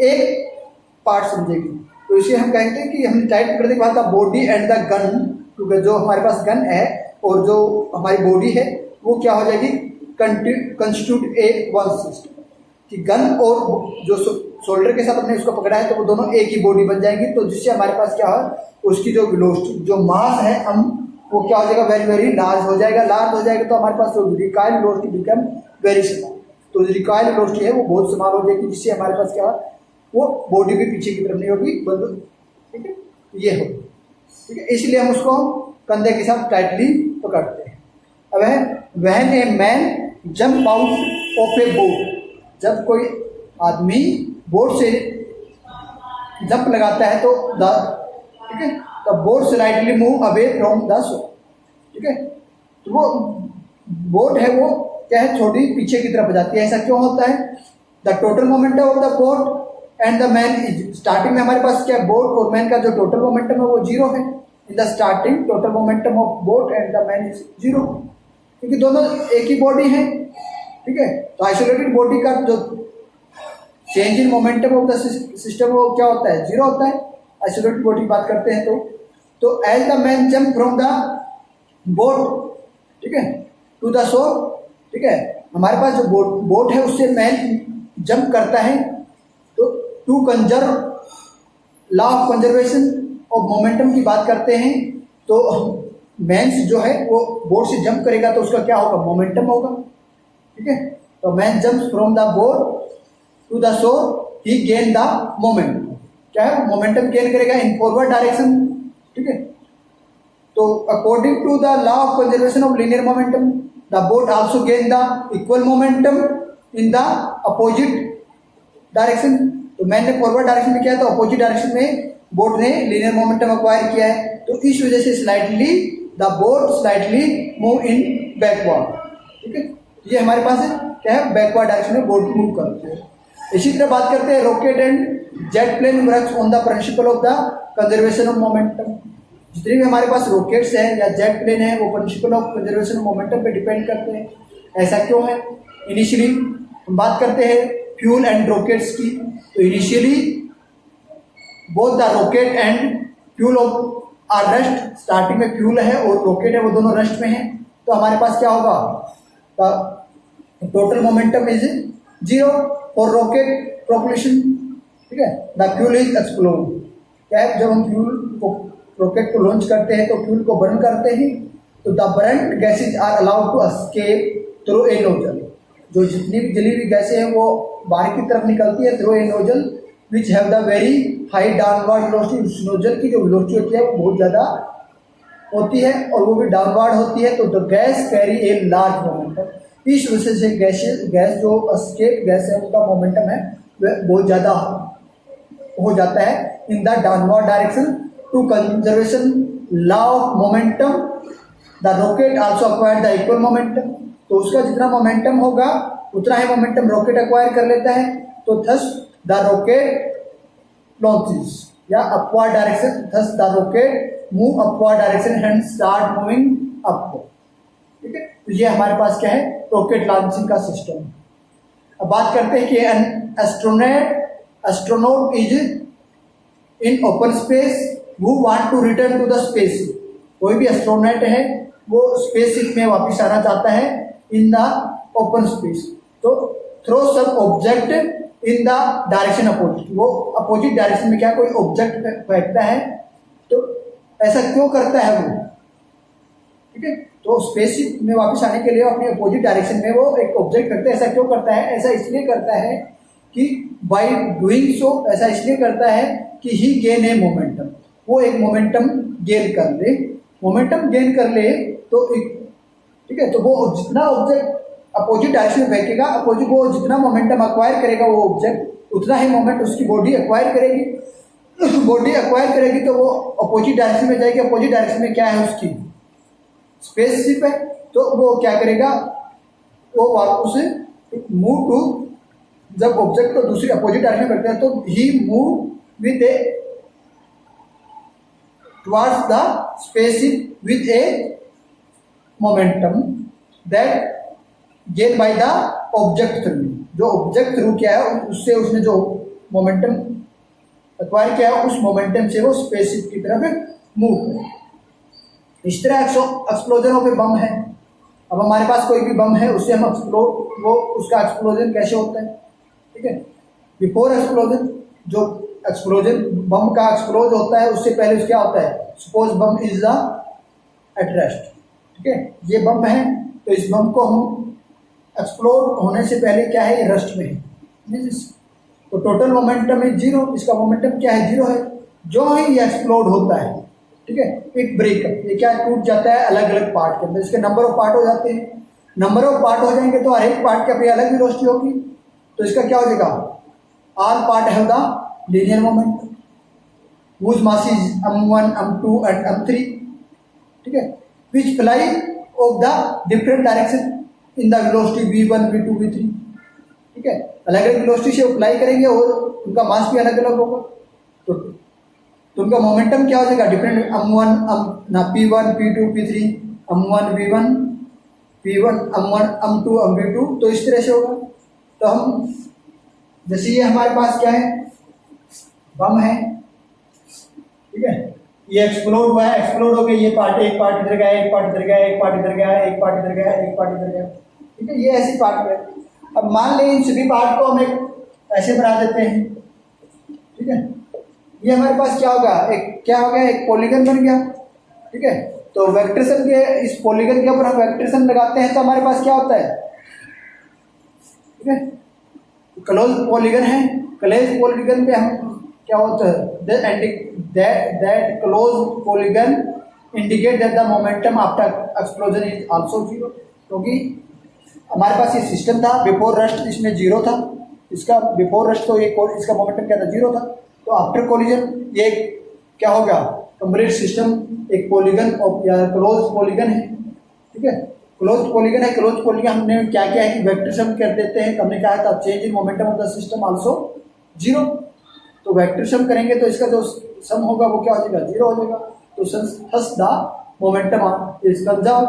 Speaker 1: एक पार्ट समझेगी। तो इसे हम कहेंगे कि हम टाइट पकड़ने के बाद बॉडी एंड द गन, क्योंकि जो हमारे पास गन है और जो हमारी बॉडी है वो क्या हो जाएगी, कंस्टिट्यूट ए वन सिस्टम, कि गन और जो शोल्डर के साथ हमने उसको पकड़ा है तो वो दोनों एक ही बॉडी बन जाएंगी। तो जिससे हमारे पास क्या है, उसकी जो वेलोसिटी, जो मास है हम वो क्या हो जाएगा, वेरी वेरी लार्ज हो जाएगा। लार्ज हो जाएगा तो हमारे पास जो recoil velocity become very small, तो जो रिकॉइल वेलोसिटी है वो बहुत स्मॉल हो जाएगी, जिससे हमारे पास क्या है, वो बॉडी भी पीछे की तरफ नहीं होगी, बंद, ठीक है, ये हो, ठीक है। इसलिए हम उसको कंधे के साथ टाइटली पकड़ते हैं। अब है when a man jump out of A boat, जब कोई आदमी बोट से जंप लगाता है तो ठीक है, the boat slightly move away from the shore, ठीक है। तो वो बोट है वो क्या है, थोड़ी पीछे की तरफ हो जाती है। ऐसा क्यों होता है, the total momentum of the boat and the man is, starting में हमारे पास क्या, बोट और मैन का जो टोटल मोमेंटम है वो जीरो है। In the starting total momentum of boat and the man is zero, क्योंकि दोनों एक ही बॉडी है, ठीक है। तो आइसोलेटेड बॉडी का जो change in momentum of the system वो क्या होता है, जीरो होता है। आइसोलेटेड बॉडी की बात करते हैं तो as the man jump from the boat, ठीक है, टू द शोर, ठीक है, हमारे पास जो बोट है उससे मैन जंप करता है। तो to conserve law of conservation of momentum की बात करते हैं, तो मैन जो है वो बोट से जंप करेगा तो उसका क्या होगा, मोमेंटम होगा, ठीक है। तो man jumps from the boat to the shore, he gain the momentum, क्या है, मोमेंटम गेन करेगा इन फॉरवर्ड डायरेक्शन, ठीक है। तो according to the law of conservation of linear momentum, the boat also gain the equal momentum in the opposite direction. तो मैन ने फॉरवर्ड डायरेक्शन में किया तो अपोजिट डायरेक्शन में बोट ने लीनियर मोमेंटम अक्वायर किया है। तो इस वजह से slightly the boat slightly move in backward, ठीक है। ये हमारे पास है क्या है, बैकवर्ड डायरेक्शन में बोट मूव करते हैं। इसी तरह बात करते हैं rocket and jet plane works on the principle of the conservation of momentum. जितने भी हमारे पास रॉकेट्स हैं या जेट प्लेन है वो principal of conservation of momentum पे डिपेंड करते हैं। ऐसा क्यों है, इनिशियली हम बात करते हैं फ्यूल एंड रॉकेट्स की। तो initially both the rocket and fuel of are rest, starting में फ्यूल है और रॉकेट है वो दोनों रेस्ट में है। तो हमारे पास क्या होगा, total momentum is zero for rocket propulsion, ठीक है। द फ्यूल इज एक्सप्लोड, क्या है, जब हम फ्यूल को रॉकेट को लॉन्च करते हैं तो फ्यूल को बर्न करते हैं, तो the burn gases are allowed to escape through a nozzle, जो जितनी भी जली हुई गैसें हैं वो बाहर की तरफ निकलती है through a nozzle which have the very high downward velocity, उस नोजल की जो वेलोसिटी होती है वो बहुत ज़्यादा होती है और वो भी डाउनवर्ड होती है, तो the gas carry a large momentum, इस वजह से गैस जो एस्केप गैस है उनका मोमेंटम है वह बहुत ज़्यादा हो जाता है in the downward direction to conservation law of momentum the rocket also acquire the equal momentum, तो उसका जितना मोमेंटम होगा उतना ही मोमेंटम रॉकेट अक्वायर कर लेता है, तो थस द रॉकेट लॉन्चेस या upward direction, thus the rocket move upward direction and start moving upward, ठीक है। तो ये हमारे पास क्या है, रॉकेट लॉन्चिंग का सिस्टम। अब बात करते हैं कि an astronaut is in open space who want to return to the space, कोई भी एस्ट्रोनॉट है वो स्पेसशिप में वापस आना चाहता है इन द ओपन स्पेस, तो throw some object in the direction opposite, वो अपोजिट डायरेक्शन में क्या कोई ऑब्जेक्ट फेंकता है, तो ऐसा क्यों करता है वो, ठीक है। तो स्पेसशिप में वापस आने के लिए अपनी अपोजिट डायरेक्शन में वो एक ऑब्जेक्ट फेंकता है, ऐसा क्यों करता है, ऐसा इसलिए करता है कि बाय डूइंग सो, ऐसा इसलिए करता है कि ही गेन ए मोमेंटम, वो एक मोमेंटम गेन कर ले, मोमेंटम गेन कर ले तो एक, ठीक है, तो वो जितना ऑब्जेक्ट अपोजिट डायरेक्शन में फेंकेगा, अपोजिट वो जितना मोमेंटम अक्वायर करेगा वो ऑब्जेक्ट उतना ही मोमेंट उसकी बॉडी अक्वायर करेगी, बॉडी अक्वायर करेगी तो वो अपोजिट डायरेक्शन में जाएगी, अपोजिट डायरेक्शन में क्या है उसकी स्पेसशिप है, तो वो क्या करेगा, वो वापस मूव टू, जब ऑब्जेक्ट को दूसरी अपोजिट डायरेक्शन में करते हैं तो he move with a towards the spaceship with a momentum that gain by the object threw, जो ऑब्जेक्ट थ्रू क्या है उससे उसने जो मोमेंटम एक्वायर किया है उस मोमेंटम से वो स्पेसशिप की तरफ मूव करे। इस तरह एक्सप्लोजन ऑफ ए बम है, अब हमारे पास कोई भी बम है उससे हम वो उसका एक्सप्लोजन कैसे होता है, ठीक है। बिफोर एक्सप्लोजन, जो एक्सप्लोजन बम का एक्सप्लोज होता है उससे पहले क्या होता है, suppose bomb is the at rest, ठीक है, ये बम है तो इस बम को हम एक्सप्लोड होने से पहले क्या है, ये रस्ट में है, तो टोटल मोमेंटम है जीरो, इसका मोमेंटम क्या है, जीरो है। जो ही ये एक्सप्लोड होता है, ठीक है, एक ब्रेकअप, ये क्या टूट जाता है अलग अलग पार्ट के अंदर, इसके नंबर ऑफ पार्ट हो जाते हैं, नंबर ऑफ पार्ट हो जाएंगे तो हर एक पार्ट के अपनी अलग वेलोसिटी होगी, तो इसका क्या हो जाएगा, all part have the linear moment whose mass is m1 m2 and m3, ठीक है, which fly of the different direction in the velocity v1 v2 v3, ठीक है, अलग अलग वेलोसिटी से अप्लाई करेंगे और उनका मास भी अलग अलग होगा, तो उनका मोमेंटम क्या हो जाएगा, डिफरेंट m1 ना p1 p2 p3 m1 v1 p1 m1 m2 m v2, तो इस तरह से होगा। तो हम जैसे ये हमारे पास क्या है, बम है, ठीक है, ये एक्सप्लोड हुआ है, एक्सप्लोड हो गया, ये पार्ट, एक पार्ट इधर गया, एक पार्ट इधर गया, एक पार्ट इधर गया, एक पार्ट इधर गया, एक पार्ट इधर गया, ठीक है, ये ऐसी पार्ट है। अब मान लें इन सभी पार्ट को हम एक ऐसे बना देते हैं, ठीक है, ये हमारे पास क्या होगा, एक क्या हो गया, एक पॉलीगन बन गया, ठीक है। तो वेक्टर सम के इस पॉलीगन के ऊपर हम वेक्टर सम लगाते हैं तो हमारे पास क्या होता है, ठीक है, क्लोज पॉलीगन है, क्लोज पॉलीगन पे हम क्या होता है, that closed polygon indicate that the momentum after explosion is also zero, क्योंकि हमारे पास ये सिस्टम था बिफोर रस्ट, इसमें जीरो था, इसका बिफोर रस्ट तो ये इसका मोमेंटम क्या था, जीरो था, तो आफ्टर कोलिजन ये क्या होगा, कंप्लीट सिस्टम एक पॉलीगन या क्लोज पॉलीगन है, ठीक है, क्लोज पॉलीगन है। क्लोज पॉलीगन हमने क्या क्या है कि वेक्टर सम कर देते हैं, हमने कहा था change in momentum of the system also zero, तो वेक्टर सम करेंगे तो इसका जो सम होगा वो क्या हो जाएगा, जीरो हो जाएगा, तो thus the momentum is conserve,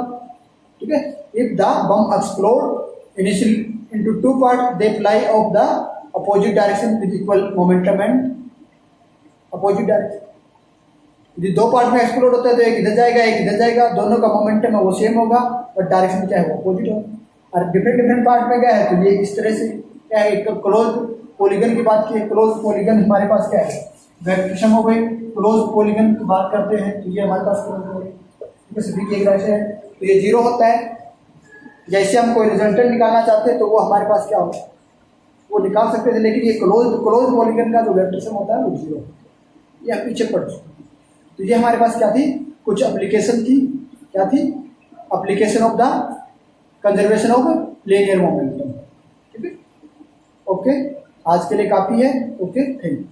Speaker 1: ठीक है। If the bomb explode initially into two part they fly of the opposite direction with equal momentum and opposite direction, यदि दो पार्ट में एक्सप्लोड होता है तो एक इधर जाएगा एक इधर जाएगा, दोनों का मोमेंटम है वो सेम होगा बट डायरेक्शन क्या है वो अपोजिट होगा, और डिफरेंट डिफरेंट पार्ट में क्या है तो ये इस तरह से क्या है, एक क्लोज पॉलीगन की बात की, क्लोज पॉलीगन हमारे पास क्या है, वेक्टर हो गई। क्लोज पॉलीगन की बात करते हैं तो ये हमारे पास क्लोज हो गई, सभी की एक राशि है तो ये 0 होता है। जैसे हम कोई रिजल्टेंट निकालना चाहते हैं तो वो हमारे पास क्या होगा, वो निकाल सकते थे, लेकिन ये क्लोज पॉलीगन का जो वेक्टर सम होता है वो 0 होता है। ये हम पीछे पढ़ चुके हैं। तो ये हमारे पास क्या थी, कुछ एप्लीकेशन थी, क्या थी, application of the conservation of linear momentum. ठीक है, ओके, आज के लिए काफी है। Okay, thank you.